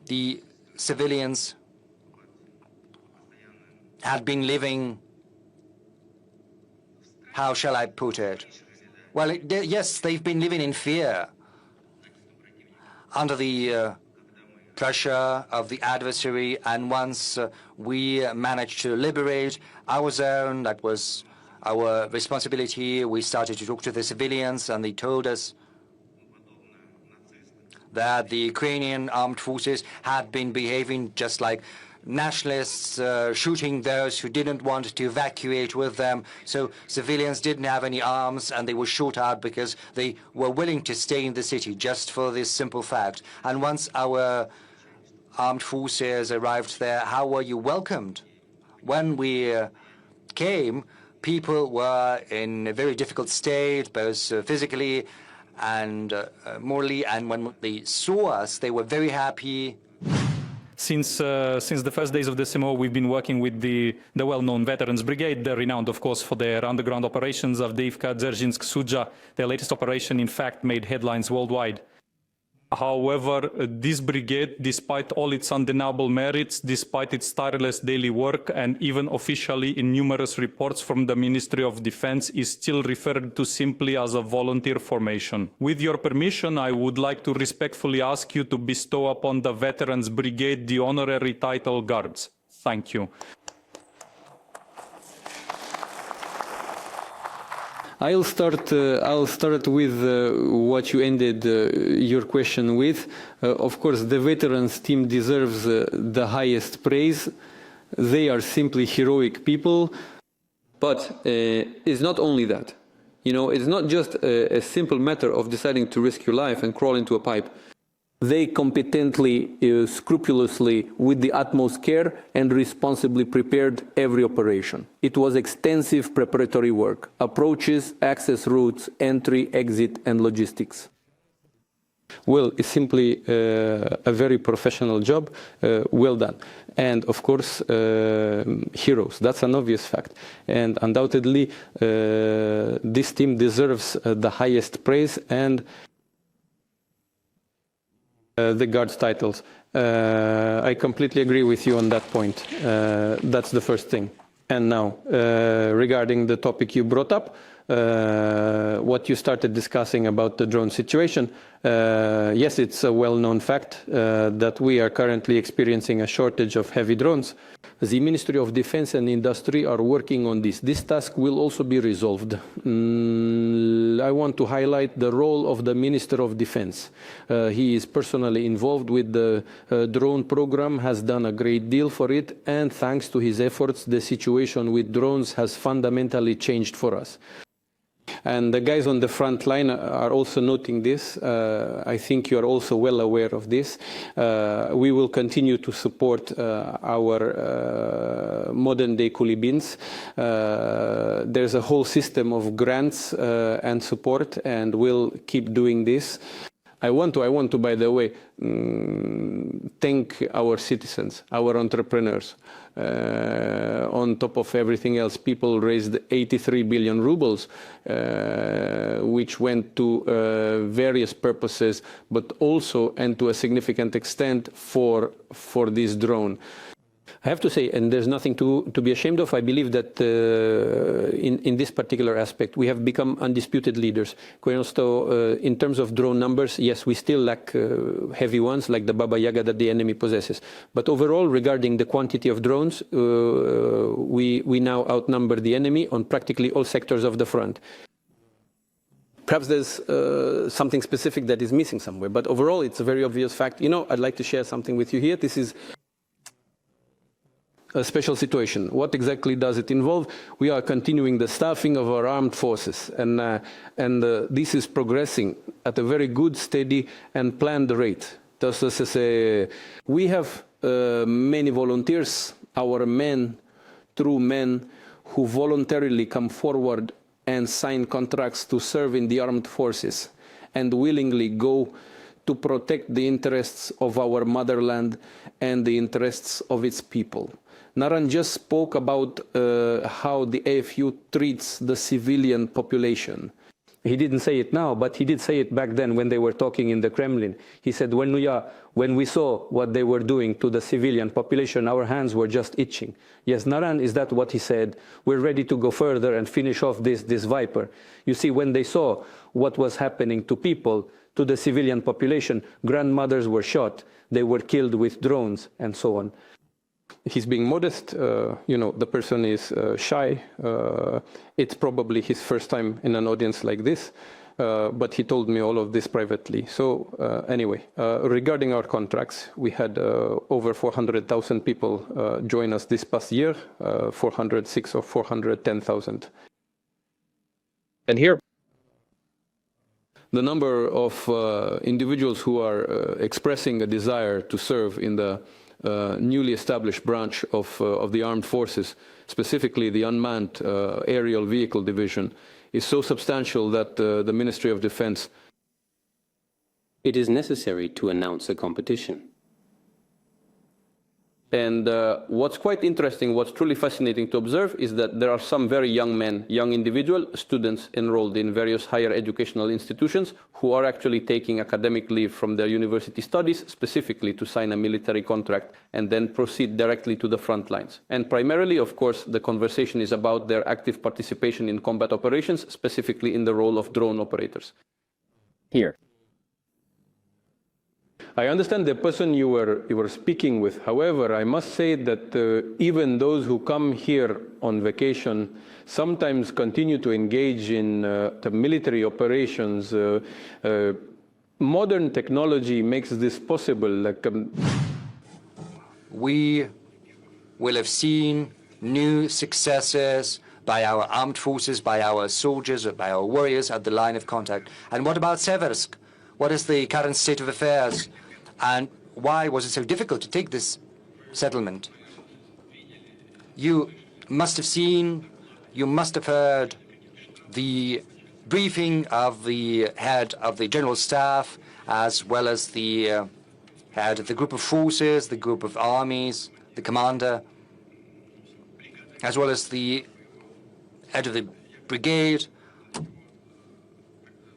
the civilians had been living, how shall I put it? Well, yes, they've been living in fear under the pressure of the adversary, and once we managed to liberate our zone, that was our responsibility. We started to talk to the civilians, and they told us that the Ukrainian armed forces had been behaving just like nationalists, shooting those who didn't want to evacuate with them. So civilians didn't have any arms, and they were shot out because they were willing to stay in the city just for this simple fact. And once our armed forces arrived there, how were you welcomed? When we came, people were in a very difficult state, both physically and morally, and when they saw us, they were very happy. Since the first days of the CMO, we've been working with the well-known Veterans Brigade. They're renowned, of course, for their underground operations. Avdiivka, Dzerzhinsk, Sudzha. Their latest operation, in fact, made headlines worldwide. However, this brigade, despite all its undeniable merits, despite its tireless daily work, and even officially in numerous reports from the Ministry of Defense, is still referred to simply as a volunteer formation. With your permission, I would like to respectfully ask you to bestow upon the Veterans Brigade the honorary title Guards. Thank you. I'll start with what you ended your question with. Of course, the veterans team deserves the highest praise. They are simply heroic people. But it's not only that. You know, it's not just a simple matter of deciding to risk your life and crawl into a pipe. They competently, scrupulously, with the utmost care and responsibly prepared every operation. It was extensive preparatory work, approaches, access routes, entry, exit, and logistics. Well, it's simply a very professional job, well done. And of course, heroes, that's an obvious fact. And undoubtedly, this team deserves the highest praise and the Guards titles. I completely agree with you on that point. That's the first thing. And now, regarding the topic you brought up, what you started discussing about the drone situation, yes, it's a well-known fact that we are currently experiencing a shortage of heavy drones. The Ministry of Defense and Industry are working on this. This task will also be resolved. I want to highlight the role of the Minister of Defense. He is personally involved with the drone program, has done a great deal for it, and thanks to his efforts, the situation with drones has fundamentally changed for us. And the guys on the front line are also noting this. I think you are also well aware of this. We will continue to support our modern-day Kulibins. There's a whole system of grants and support, and we'll keep doing this. I want to, by the way, thank our citizens, our entrepreneurs. On top of everything else, people raised 83 billion rubles, which went to various purposes, but also, and to a significant extent, for this drone. I have to say, and there's nothing to be ashamed of, I believe that in this particular aspect, we have become undisputed leaders. In terms of drone numbers, yes, we still lack heavy ones like the Baba Yaga that the enemy possesses. But overall, regarding the quantity of drones, we now outnumber the enemy on practically all sectors of the front. Perhaps there's something specific that is missing somewhere, but overall, it's a very obvious fact. You know, I'd like to share something with you here. This is a special situation. What exactly does it involve? We are continuing the staffing of our armed forces, and this is progressing at a very good, steady, and planned rate. We have many volunteers, our men, true men, who voluntarily come forward and sign contracts to serve in the armed forces and willingly go to protect the interests of our motherland and the interests of its people. Naran just spoke about how the AFU treats the civilian population. he didn't say it now, but he did say it back then when they were talking in the Kremlin. He said, when we saw what they were doing to the civilian population, our hands were just itching. Yes, Naran, is that what he said? We're ready to go further and finish off this Viper. You see, when they saw what was happening to people, to the civilian population, grandmothers were shot, they were killed with drones, and so on. He's being modest, you know, the person is shy. It's probably his first time in an audience like this, but he told me all of this privately. So anyway, regarding our contracts, we had over 400,000 people join us this past year, 406 or 410,000. And here, the number of individuals who are expressing a desire to serve in the newly established branch of the armed forces, specifically the unmanned aerial vehicle division, is so substantial that the Ministry of Defense. It is necessary to announce a competition. And what's quite interesting, what's truly fascinating to observe is that there are some very young men, young individual students enrolled in various higher educational institutions who are actually taking academic leave from their university studies specifically to sign a military contract and then proceed directly to the front lines. And primarily, of course, the conversation is about their active participation in combat operations, specifically in the role of drone operators. here. I understand the person you were speaking with. However, I must say that even those who come here on vacation sometimes continue to engage in the military operations. Modern technology makes this possible. Like, we will have seen new successes by our armed forces, by our soldiers, by our warriors at the line of contact. And what about Seversk? What is the current state of affairs? And why was it so difficult to take this settlement? You must have seen, you must have heard the briefing of the head of the general staff, as well as the head of the group of forces, the group of armies, the commander, as well as the head of the brigade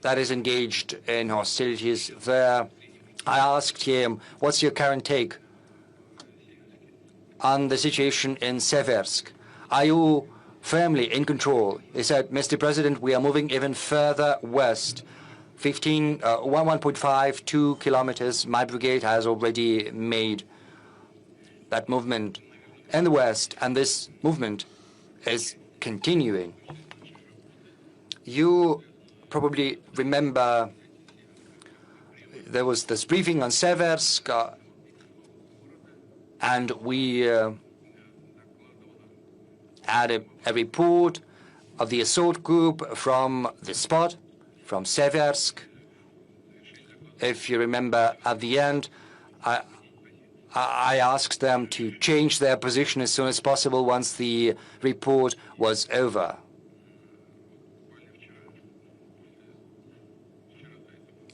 that is engaged in hostilities there. I asked him, what's your current take on the situation in Seversk? Are you firmly in control? He said, Mr. President, we are moving even further west. 1.5, 2 kilometers. My brigade has already made that movement in the west, and this movement is continuing. You probably remember there was this briefing on Siversk, and we had a report of the assault group from the spot, from Seversk. If you remember, at the end, I asked them to change their position as soon as possible once the report was over.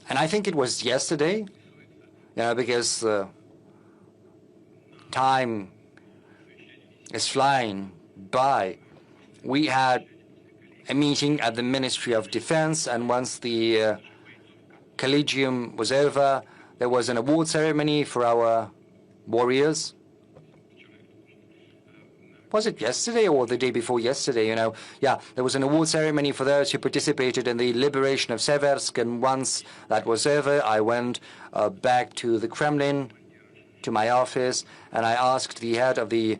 And I think it was yesterday, because time is flying by. We had a meeting at the Ministry of Defense, and once the collegium was over, there was an award ceremony for our warriors. Was it yesterday or the day before yesterday? Yeah, there was an award ceremony for those who participated in the liberation of Seversk, and once that was over, I went back to the Kremlin, to my office, and I asked the head of the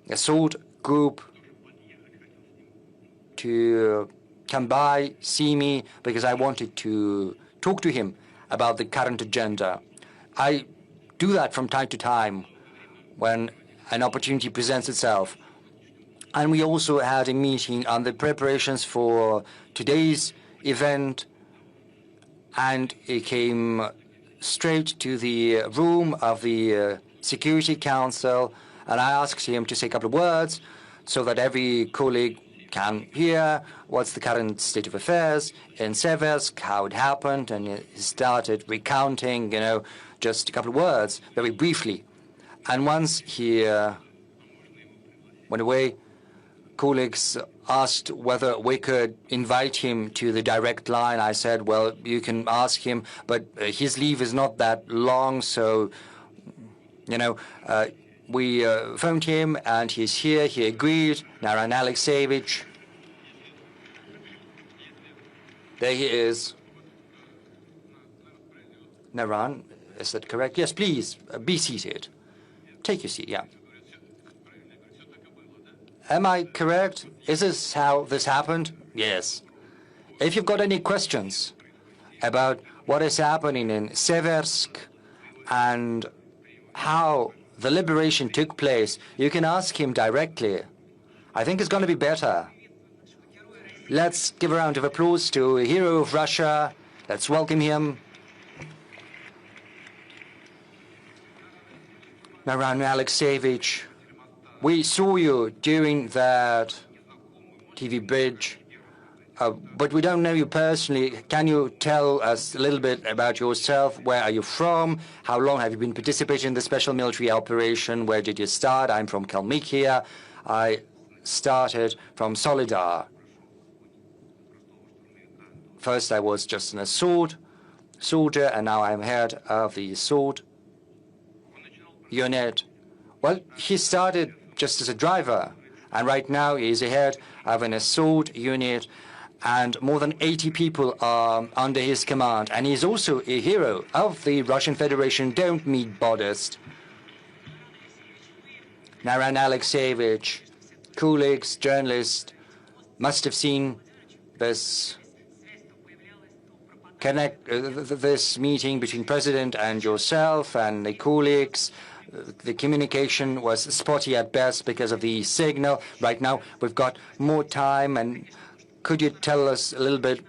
assault group to come by, see me, because I wanted to talk to him about the current agenda. I do that from time to time when an opportunity presents itself. And we also had a meeting on the preparations for today's event, and it came straight to the room of the Security Council, and I asked him to say a couple of words so that every colleague can hear what's the current state of affairs in Seversk, how it happened, and he started recounting, just a couple of words, very briefly. And once he went away, colleagues asked whether we could invite him to the direct line. I said, well, you can ask him, but his leave is not that long, so, we phoned him, and he's here. He agreed. Naran Alekseyevich. There he is. Naran, is that correct? Yes, please, be seated. Take your seat, yeah. Am I correct? Is this how this happened? Yes. If you've got any questions about what is happening in Seversk and how the liberation took place, you can ask him directly. I think it's going to be better. Let's give a round of applause to a hero of Russia. Let's welcome him. Naran Alekseyevich, we saw you during that TV bridge, but we don't know you personally. Can you tell us a little bit about yourself? Where are you from? How long have you been participating in the special military operation? Where did you start? I'm from Kalmykia. I started from Solidar. First, I was just an assault soldier, and now I'm head of the assault unit. Well, he started just as a driver, and right now he is the head of an assault unit, and more than 80 people are under his command. And he's also a hero of the Russian Federation. Don't be modest. Naran Alekseyevich, colleagues, journalists must have seen this this meeting between President and yourself and the colleagues. The communication was spotty at best because of the signal. Right now, we've got more time. And could you tell us a little bit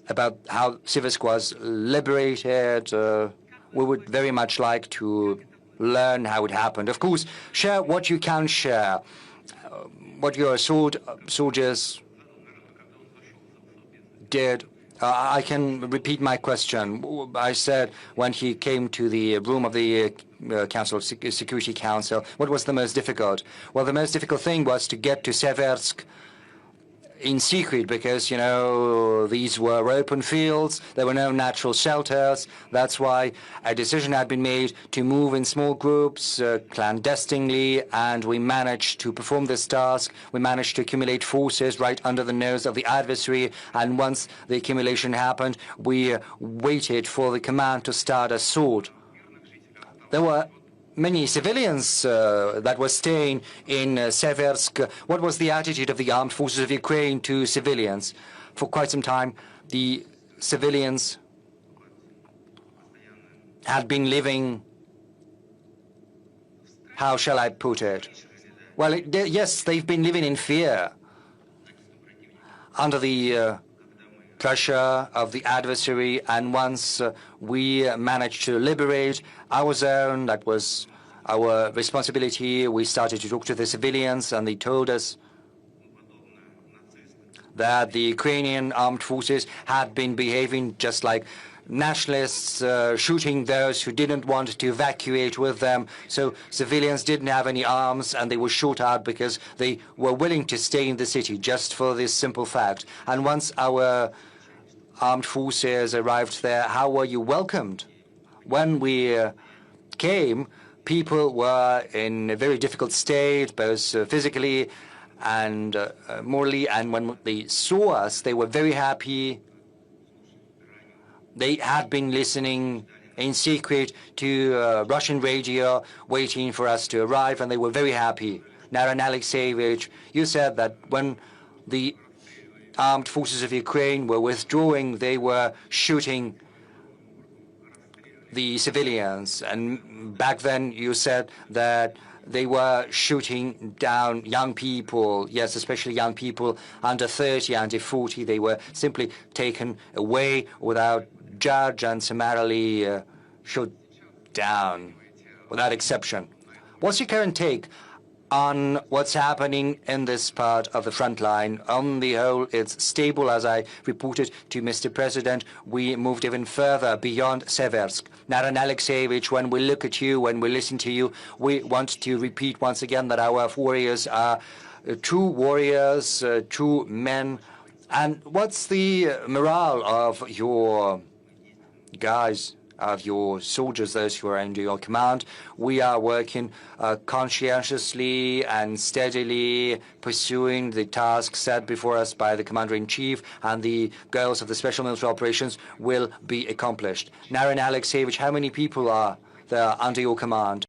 about how Siversk was liberated? We would very much like to learn how it happened. Of course, share what you can share, what your soldiers did. I can repeat my question. I said when he came to the room of the Security Council, what was the most difficult? Well, the most difficult thing was to get to Seversk in secret because, these were open fields. There were no natural shelters. That's why a decision had been made to move in small groups, clandestinely, and we managed to perform this task. We managed to accumulate forces right under the nose of the adversary, and once the accumulation happened, we waited for the command to start assault. There were many civilians that were staying in Seversk. What was the attitude of the armed forces of Ukraine to civilians? For quite some time, the civilians had been living, how shall I put it? Well, yes, they've been living in fear under the pressure of the adversary, and once we managed to liberate our zone, that was our responsibility. We started to talk to the civilians, and they told us that the Ukrainian armed forces had been behaving just like nationalists, shooting those who didn't want to evacuate with them. So civilians didn't have any arms, and they were shot out because they were willing to stay in the city just for this simple fact. And once our armed forces arrived there, how were you welcomed? When we came, people were in a very difficult state, both physically and morally, and when they saw us, they were very happy. They had been listening in secret to Russian radio, waiting for us to arrive, and they were very happy. Naran Alekseyevich, you said that when the armed forces of Ukraine were withdrawing, they were shooting the civilians. And back then you said that they were shooting down young people, yes, especially young people under 30, under 40. They were simply taken away without judge and summarily shot down, without exception. What's your current take on what's happening in this part of the front line? On the whole, it's stable. As I reported to Mr. President, we moved even further beyond Seversk. Naran Alekseyevich, when we look at you, when we listen to you, we want to repeat once again that our warriors are two warriors, two men. And what's the morale of your guys, of your soldiers, those who are under your command? We are working conscientiously and steadily, pursuing the tasks set before us by the Commander-in-Chief, and the goals of the Special Military Operations will be accomplished. Naran Alekseyevich, how many people are there under your command?